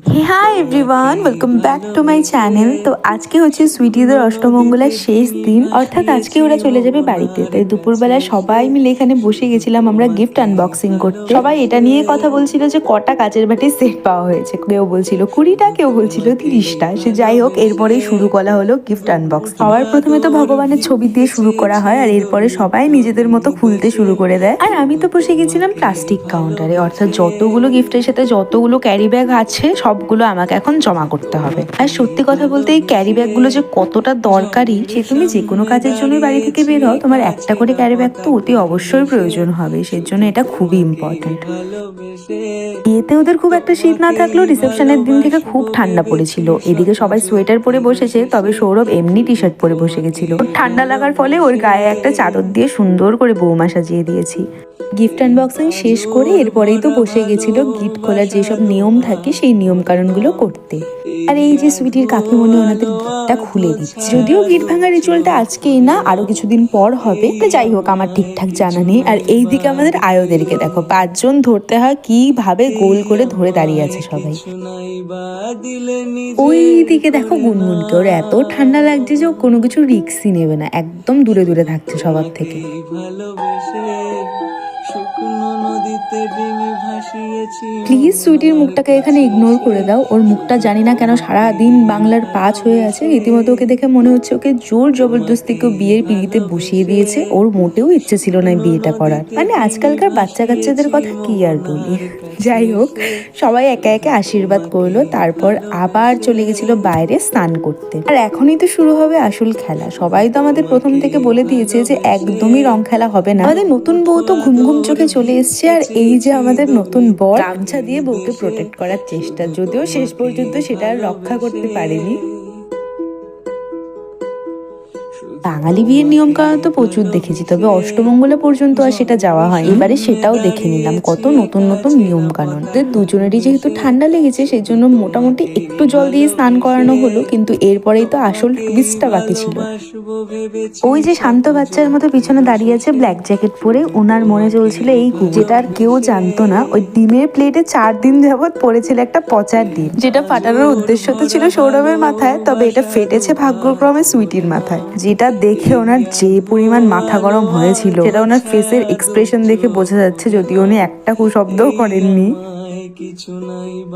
Hi everyone, welcome back to my channel. তো আজকে হচ্ছে সুইটিদের অষ্টমঙ্গলার শেষ দিন, অর্থাৎ আজকে ওরা চলে যাবে বাড়িতে। তাই দুপুরবেলা সবাই মিলে এখানে বসে গেছিলাম আমরা গিফট আনবক্সিং করতে। সবাই এটা নিয়ে কথা বলছিল যে কটা কাচের বাটির সেট পাওয়া হয়েছে। কেউ বলছিল 20টা, কেউ বলছিল 30টা। সে যাই হোক, এরপরেই শুরু করা হলো গিফট আনবক্স। সবার প্রথমে তো ভগবানের ছবি দিয়ে শুরু করা হয়, আর এরপরে সবাই নিজেদের মতো খুলতে শুরু করে দেয়। আর আমি তো বসে গেছিলাম প্লাস্টিক কাউন্টারে, অর্থাৎ যতগুলো গিফটের সাথে যতগুলো ক্যারি ব্যাগ আছে সবগুলো আমাকে এখন জমা করতে হবে। আর সত্যি কথা বলতে এই ক্যারি ব্যাগগুলো যে কতটা দরকারি, সে তুমি যে কোনো কাজের জন্য বাড়ি থেকে বের হও, তোমার একটা করে ক্যারি ব্যাগ তো অতি অবশ্যই প্রয়োজন হবে। সেজন্য এটা খুবই ইম্পর্টেন্ট। বিয়েতে ওদের খুব একটা শীত না থাকলেও রিসেপশনের দিন থেকে খুব ঠান্ডা পড়েছিল। এদিকে সবাই সোয়েটার পরে বসেছে, তবে সৌরভ এমনি টি শার্ট পরে বসে গেছিল। ঠান্ডা লাগার ফলে ওর গায়ে একটা চাদর দিয়ে সুন্দর করে বৌমা সাজিয়ে দিয়েছি। গিফট আনবক্সিং শেষ করে এরপরেই তো বসে গেছিল গিফট খোলার যেসব নিয়ম থাকে সেই নিয়ম কারণগুলো করতে। আর এই যে সুইটির কাকিমণি ওনাদের গিফটটা খুলে দিচ্ছে। যদিও গিফট ভাঙার রিচুয়ালটা আজকেই না, আরো কিছুদিন পর হবে। যাই হোক, আমার ঠিকঠাক জানা নেই। আর এইদিকে আমাদের আয়োদেরকে দেখো, 5 জন ধরতে হয় কিভাবে গোল করে ধরে দাঁড়িয়ে আছে সবাই। ওই দিকে দেখো গুনগুনকে, ওর এত ঠান্ডা লাগছে যে ও কোনো কিছু রিস্কই নেবে না, একদম দূরে দূরে থাকছে সবার থেকে। প্লিজ সুইটির মুখটাকে এখানে ইগনোর করে দাও। ওর মুখটা জানি না কেন সারাদিন বাংলার 5 হয়ে আছে। রীতিমতো ওকে দেখে মনে হচ্ছে ওকে জোর জবরদস্তি কেউ বিয়ের পিঁড়িতে বসিয়ে দিয়েছে। ওর মোটেও ইচ্ছে ছিল না বিয়েটা করার। মানে আজকালকার বাচ্চা কাচ্চাদের কথা কি আর বলি। যাই হোক, সবাই একে একে আশীর্বাদ করলো, তারপর আবার চলে গেছিল বাইরে স্নান করতে। আর এখনই তো শুরু হবে আসল খেলা। সবাই তো আমাদের প্রথম থেকে বলে দিয়েছে যে একদমই রং খেলা হবে না। আমাদের নতুন বউ তো ঘুম ঘুম চোখে চলে এসছে, আর এই যে আমাদের নতুন বর গামছা দিয়ে বউকে প্রোটেক্ট করার চেষ্টা, যদিও শেষ পর্যন্ত সেটা আর রক্ষা করতে পারেনি। বাঙালি বিয়ের নিয়ম কানুন তো প্রচুর দেখেছি, তবে অষ্টমঙ্গলা পর্যন্ত আর সেটা যাওয়া হয়। এবারে সেটাও দেখে নিলাম, কত নতুন নতুন নিয়ম কানুন। দুজনেরই যেহেতু ঠান্ডা লেগেছে সেই জন্য মোটামুটি একটু জল দিয়ে স্নান করানো হলো, কিন্তু এরপরেই তো আসল টুইস্টটা বাকি ছিল। ওই যে শান্ত বাচ্চার মতো পিছনে দাঁড়িয়ে আছে ব্ল্যাক জ্যাকেট পরে, ওনার মনে চলছিল এই যেটা আর কেউ জানতো না, ওই ডিমের প্লেটে 4 দিন যাবৎ পড়েছিল একটা পচার ডিম, যেটা ফাটানোর উদ্দেশ্য তো ছিল সৌরভের মাথায়, তবে এটা ফেটেছে ভাগ্যক্রমে সুইটির মাথায়। যেটা দেখে ওনার যে পরিমাণ মাথা গরম হয়েছিল সেটা ওনার ফেসের এক্সপ্রেশন দেখে বোঝা যাচ্ছে, যদিও উনি একটা কুশব্দও করেননি।